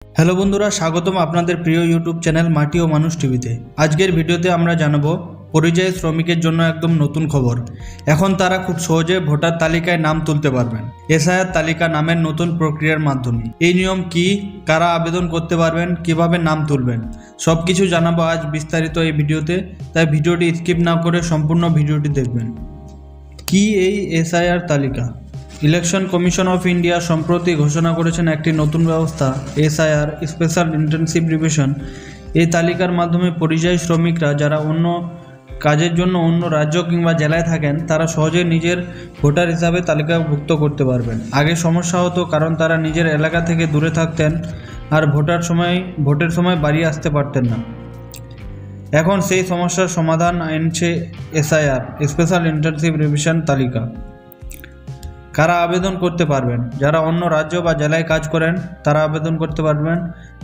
Hello বন্ধুরা, স্বাগতম আপনাদের প্রিয় ইউটিউব চ্যানেল মাটি ও মানুষ টিভিতে। আজকের ভিডিওতে আমরা জানাবো পরিযায়ী শ্রমিকের জন্য একদম নতুন খবর। এখন তারা খুব সহজে ভোটার তালিকায় নাম তুলতে পারবেন এসআইআর তালিকা নামের নতুন প্রক্রিয়ার মাধ্যমে। এই নিয়ম কি, কারা আবেদন করতে পারবেন, কিভাবে নাম তুলবেন, সব কিছু জানাবো আজ বিস্তারিত এই ভিডিওতে। তাই ভিডিওটি স্কিপ না করে সম্পূর্ণ ভিডিওটি দেখবেন। কি এই এসআইআর তালিকা? ইলেকশন কমিশন অফ ইন্ডিয়া সম্প্রতি ঘোষণা করেছেন একটি নতুন ব্যবস্থা, এসআইআর স্পেশাল ইন্টেনসিভ রিভিশন। এই তালিকার মাধ্যমে পরিযায়ী শ্রমিকরা যারা অন্য কাজের জন্য অন্য রাজ্য কিংবা জেলায় থাকেন তারা সহজে নিজের ভোটার হিসাবে তালিকাভুক্ত করতে পারবেন। আগে সমস্যা হতো কারণ তারা নিজের এলাকা থেকে দূরে থাকতেন আর ভোটের সময় বাড়ি আসতে পারতেন না। এখন সেই সমস্যার সমাধান আনছে এসআইআর স্পেশাল ইন্টেনসিভ রিভিশন তালিকা। কারা আবেদন করতে পারবেন? যারা অন্য রাজ্য বা জেলায় কাজ করেন তারা আবেদন করতে পারবেন।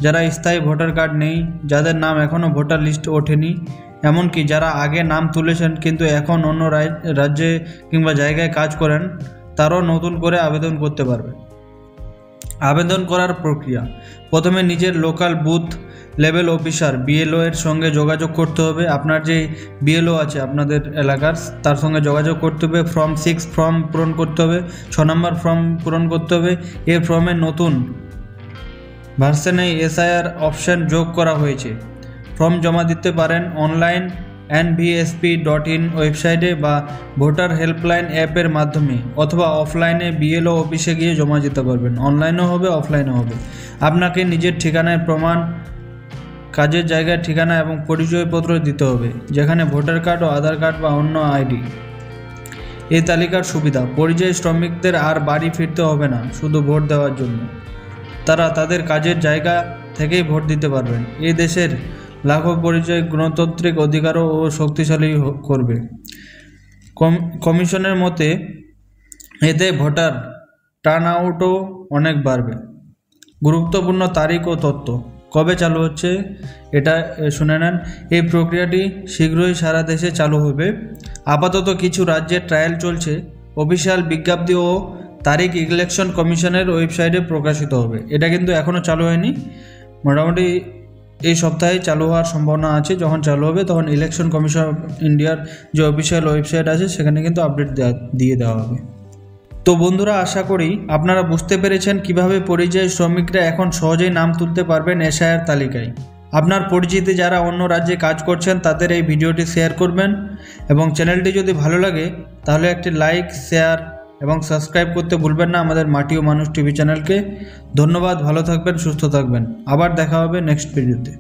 যারা স্থায়ী ভোটার কার্ড নেই, যাদের নাম এখনও ভোটার লিস্টে ওঠেনি, এমনকি যারা আগে নাম তুলেছেন কিন্তু এখন অন্য রাজ্যে কিংবা জায়গায় কাজ করেন, তারাও নতুন করে আবেদন করতে পারবে। আবেদন করার প্রক্রিয়া: প্রথমে নিজের local booth level officer BLO এর সঙ্গে যোগাযোগ করতে হবে। আপনার যে বিএলও আছে আপনাদের এলাকার, তার সঙ্গে যোগাযোগ করতে হবে। ফর্ম 6 ফর্ম পূরণ করতে হবে, 6 নম্বর ফর্ম পূরণ করতে হবে। এই ফর্মের নতুন ভার্সনে এসআইআর অপশন যোগ করা হয়েছে। ফর্ম জমা দিতে পারেন অনলাইন nvsp.in ওয়েবসাইটে বা ভোটার হেল্পলাইন অ্যাপের মাধ্যমে, অথবা অফলাইনে বিএলও অফিসে গিয়ে জমা দিতে পারবেন। অনলাইনেও হবে, অফলাইনেও হবে। আপনাকে নিজের ঠিকানার প্রমাণ, কাজের জায়গার ঠিকানা এবং পরিচয়পত্র দিতে হবে, যেখানে ভোটার কার্ড ও আধার কার্ড বা অন্য আইডি। এই তালিকার সুবিধা: পরিযায়ী শ্রমিকদের আর বাড়ি ফিরতে হবে না শুধু ভোট দেওয়ার জন্য। তারা তাদের কাজের জায়গা থেকেই ভোট দিতে পারবেন। এই দেশের লাখো পরিযায়ী গণতান্ত্রিক অধিকারও ও শক্তিশালী করবে। কমিশনের মতে এতে ভোটার টার্ন আউটও অনেক বাড়বে। গুরুত্বপূর্ণ তারিখ ও তথ্য: কবে চালু হচ্ছে এটা শুনে নেন। এই প্রক্রিয়াটি শীঘ্রই সারা দেশে চালু হবে। আপাতত কিছু রাজ্যে ট্রায়াল চলছে। অফিসিয়াল বিজ্ঞপ্তি ও তারিখ ইলেকশন কমিশনের ওয়েবসাইটে প্রকাশিত হবে। এটা কিন্তু এখনও চালু হয়নি, মোটামুটি এই সপ্তাহে চালু হওয়ার সম্ভাবনা আছে। যখন চালু হবে তখন ইলেকশন কমিশন অফ ইন্ডিয়ার যে অফিসিয়াল ওয়েবসাইট আছে সেখানে কিন্তু আপডেট দিয়ে দেওয়া হবে। তো বন্ধুরা, আশা করি আপনারা বুঝতে পেরেছেন কিভাবে পরিযায়ী শ্রমিকরা এখন সহজেই নাম তুলতে পারবেন এসআইআর তালিকায়। আপনার পরিচিতি যারা অন্য রাজ্যে কাজ করছেন তাদের এই ভিডিওটি শেয়ার করবেন, এবং চ্যানেলটি যদি ভালো লাগে তাহলে একটি লাইক, শেয়ার এবং সাবস্ক্রাইব করতে ভুলবেন না আমাদের মাটি ও মানুষ টিভি চ্যানেলকে। ধন্যবাদ, ভালো থাকবেন, সুস্থ থাকবেন। আবার দেখা হবে নেক্সট ভিডিওতে।